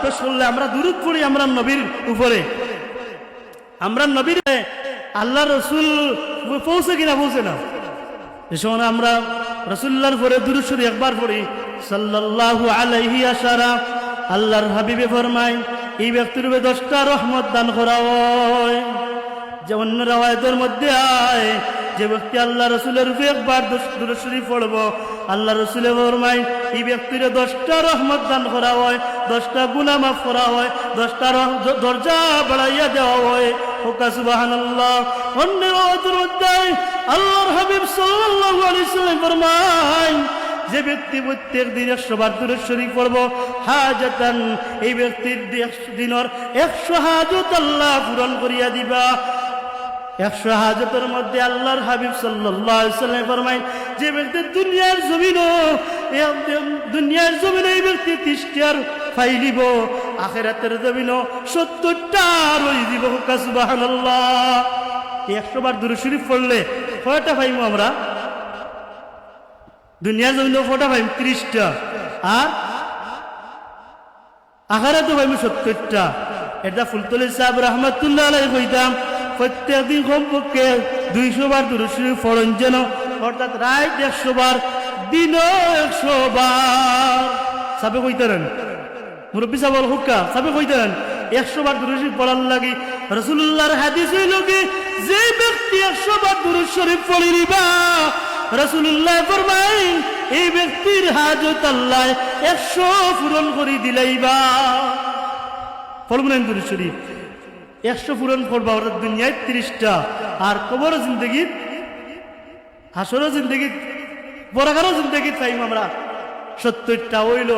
পেশ করলে আমরা দুরূদ পড়ি আমরা নবীর উপরে, আমরা নবীর আল্লাহ রসুল পৌঁছে কিনা পৌঁছে না। এ সময় আমরা রসুল্লাহর পরে দুরূদ শরীফ একবার পড়ি, সাল্লাল্লাহু আলাইহি আশারা। আল্লাহর হাবিবে ফরমায় এই ব্যক্তির উপরে 10টা রহমত দান করা হয়। যে অন্য রাওয়ায়াতের মধ্যে আয় যে ব্যক্তি আল্লাহ রসুলের উপরে একবার দুরূদ শরীফ পড়ব, আল্লাহ রসুলের ফরমায় এই ব্যক্তির 10টা রহমত দান করা হয়, 10টা গুনাহ মাফ করা হয়, 10টা দরজা বাড়াইয়া দেওয়া হয়। ওকা সুবহানাল্লাহ। অন্য রাওয়ায়াতের মধ্যে আল্লাহর হাবিব সাল্লাল্লাহু আলাইহি ওয়াসাল্লাম ফরমায় যে ব্যক্তি প্রত্যেক দিন 100 বার দুরূদ শরীফ পড়ব, হাজাতান এই ব্যক্তির দিনের 100 হাজত আল্লাহ পূরণ করিয়া দিবা। 100 হাজতের মধ্যে আল্লাহর হাবিব সাল্লাল্লাহু আলাইহি ওয়াসাল্লাম ফরমায় যে ব্যক্তি দুনিয়ার জমিনে এই ব্যক্তি 30টার ফাইলিব, আখিরাতের জমিনে 70টা রই দিব। সুবহানাল্লাহ। 100 বার দুরূদ শরীফ পড়লে কয়টা পাইমু আমরা? দুনিয়ার জমিনে কয়টা পাইম? 30টা। আর আখিরাতে পাইমু 70টা। এটা ফুলতলি সাহেব রাহমাতুল্লাহ আলাইহি কইতাম প্রত্যেক দিন কমপক্ষে 200 বার দুরূদ শরীফ পড়েন যেন, অর্থাৎ রাত 100 বার, দিন 100 বার। সাবে কইতেন মুরব্বী সাহেব হুক্কা সাবে কইতেন 100 বার দুরূদ শরীফ পড়ার লাগি রাসূলুল্লাহর হাদিস হইল কি যে ব্যক্তি 100 বার দুরূদ শরীফ পড়িবা রাসূলুল্লাহ ফরমায় এই ব্যক্তির হাজত আল্লাহ 100 পূরণ করে দিলাইবা। পড়বেন দুরূদ শরীফ 100 পূরণ করবা, অর্থাৎ দুনিয়ায় 30টা, আর কবর জিন্দগি হাসর জিন্দগি বরাকারও জিন্দগি পাইম আমরা 70টা, হইল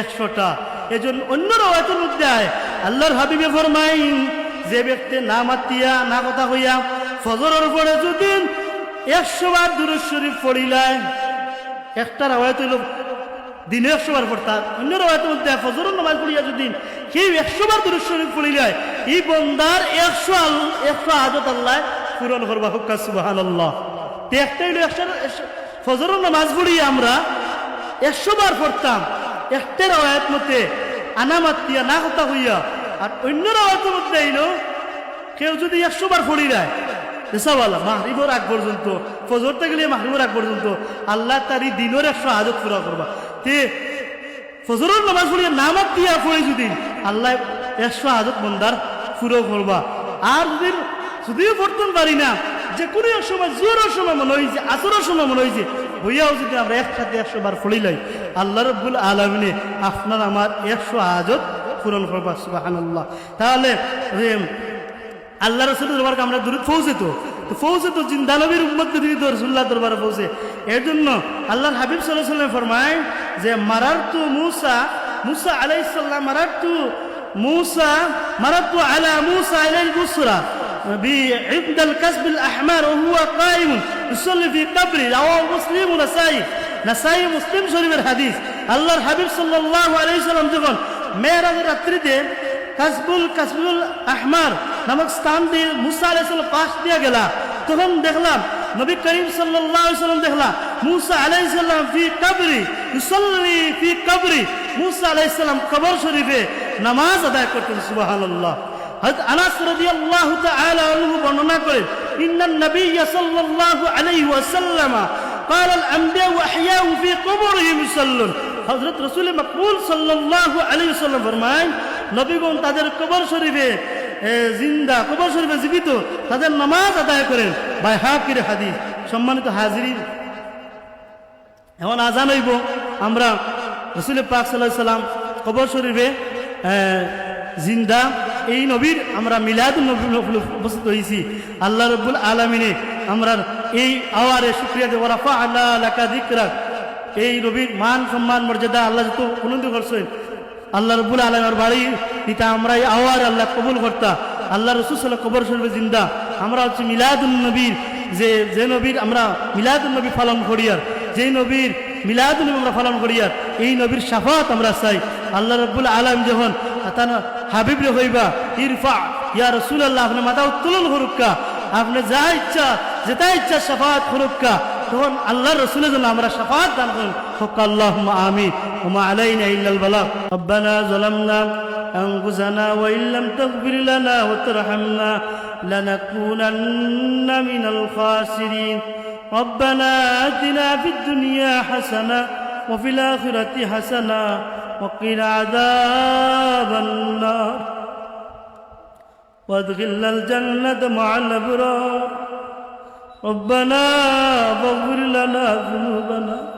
100টা। এজন্য অন্য রাওয়ায়াতের মধ্যে আল্লাহর হাবিবে ফরমায় যে ব্যক্তি না মাতিয়া না কথা হইয়া ফজরের পরে যদি 100 বার দুরূদ শরীফ পড়িলায়, একটা রাওয়ায়াত হইল দিনে 100 বার পড়তাম, অন্য রাওয়ায়াতের মধ্যে ফজরের নামাজ পড়িয়া যদি কেউ 100 বার দুরূদ শরীফ পড়িলায় এই বন্দার 100 হাজত আল্লাহ পূরণ করবা। হুক্কা সুবহানাল্লাহ। একটা হইল 100 ফজরের নামাজ পড়িয়া আমরা 100 বার পড়তাম, একটা রাওয়ায়াত মতে আনা মাতিয়া না কথা হইয়া, আর অন্য রাওয়ায়াতের মধ্যে হইল কেউ যদি 100 বার পড়িলায় এসাওয়ালা মাগরিবের আগ পর্যন্ত, ফজর থেকে গেলে মাগরিবের আগ পর্যন্ত আল্লাহ তারই দিনের 100 হাজত পুরা করবা। তে ফজরের নামাজ পড়িয়া নামাজ দিয়া পড়ে যদি আল্লাহ 100 হাজত বন্দার পুরো করবা। আর যদিও পড়তে পারি না, যে কোনো এক সময় জোরের সময় মনে হয়েছে, আসরের সময় মনে হয়েছে, হইয়াও যদি আমরা একসাথে 100 বার পড়িলাই আল্লাহ রাব্বুল আলামিনে আপনার আমার 100 হাজত পূরণ করবা। সুবহানাল্লাহ। তাহলে আল্লাহ রসুলের দরবারে আমরা দূরে পৌঁছে তো জিন্দা নবীর উম্মত যদি রাসূলুল্লাহ দরবারে পৌঁছে। এর জন্য আল্লাহর হাবিব সাল্লাল্লাহু আলাইহি ওয়াসাল্লাম ফরমায় যে মারারতু মুসা আলাইহিস সালাম মারারতু আলা মুসা আলাইহিল বুসরা بعند الكسب الأحمر وهو قائم يصلي في قبره. رواه مسلم ونسائي মুসলিম শরীফের হাদিস। আল্লাহর হাবিব সাল্লাল্লাহু আলাইহি ওয়াসাল্লাম যখন মেরাজের রাত্রিতে কাসবুল আহমার নামক স্থান দিয়ে মুসা আলাইহিস সালাম পাশ দিয়ে গেলা, তখন দেখলাম নবী করিম সাল্লাল্লাহু আলাইহি ওয়াসাল্লাম দেখলাম মুসা আলাইহিস সালাম ফি কবরি ইউসাল্লি ফি কবরি, মুসা আলাইহিস সালাম কবর শরীফে নামাজ আদায় করতেন। সুবহানাল্লাহ। হযরত আনাস রাদিয়াল্লাহু তাআলা আনহু বর্ণনা করেন ইন্নান নবিয়্য সাল্লাল্লাহু আলাইহি ওয়াসাল্লাম قال الانبياء واحياء في قبورهم يصلون। হযরত রাসূল মাকবুল সাল্লাল্লাহু আলাইহি ওয়াসাল্লাম ফরমায় নবীগণ তাদের কবর শরীফে জিন্দা, কবর শরীফে জীবিত তাদের নামাজ আদায় করেন। বাইহাকির হাদিস। সম্মানিত হাজিরিন, এখন আজান হইব, আমরা রাসূল পাক সাল্লাল্লাহু আলাইহি ওয়াসাল্লাম কবর শরীফে জিন্দা এই নবীর আমরা মিলাদুন নবী উপস্থিত হয়েছি। আল্লাহ রাব্বুল আলামিনে আমরা এই আওয়ারে শুকরিয়া দেব। রাফা'না লাকা যিকরাক, এই নবীর মান সম্মান মর্যাদা আল্লাহ যত বুলন্দ করছেন, আল্লাহ রাব্বুল আলামিনের বাড়ি এটা আমরা এই আওয়ার আল্লাহ কবুল করতা। আল্লাহ রাসূল সাল্লাল্লাহু কবর শরীফে জিন্দা, আমরা হচ্ছে মিলাদুন নবীর যে নবীর আমরা মিলাদুন নবী পালন করিয়ার, যে নবীর মিলাদুন নবী আমরা পালন করিয়ার, এই নবীর শাফাত আমরা চাই। আল্লাহ রাব্বুল আলামিন যখন তার হাবিব রে হইবা ইরফা ইয়া রাসূলুল্লাহ, আপনি মাথা উত্তোলন করুক্কা, আপনি যা ইচ্ছা যেটা ইচ্ছা শাফাত করুক্কা, তখন আল্লাহর রাসূলের জন্য আমরা শাফাআত দান করুন। হক আল্লাহুম্মা আমিন। ওয়া মা আলাইনা ইল্লাল বালাগ। রব্বানা যালামনা أنفسنا وإن لم تغفر لنا وترحمنا لنكونن من الخاسرين ربنا آتنا في الدنيا حسنة وفي الآخرة حسنة وقنا عذاب النار وادخلنا الجنة مع الأبرار ربنا فاغفر لنا ذنوبنا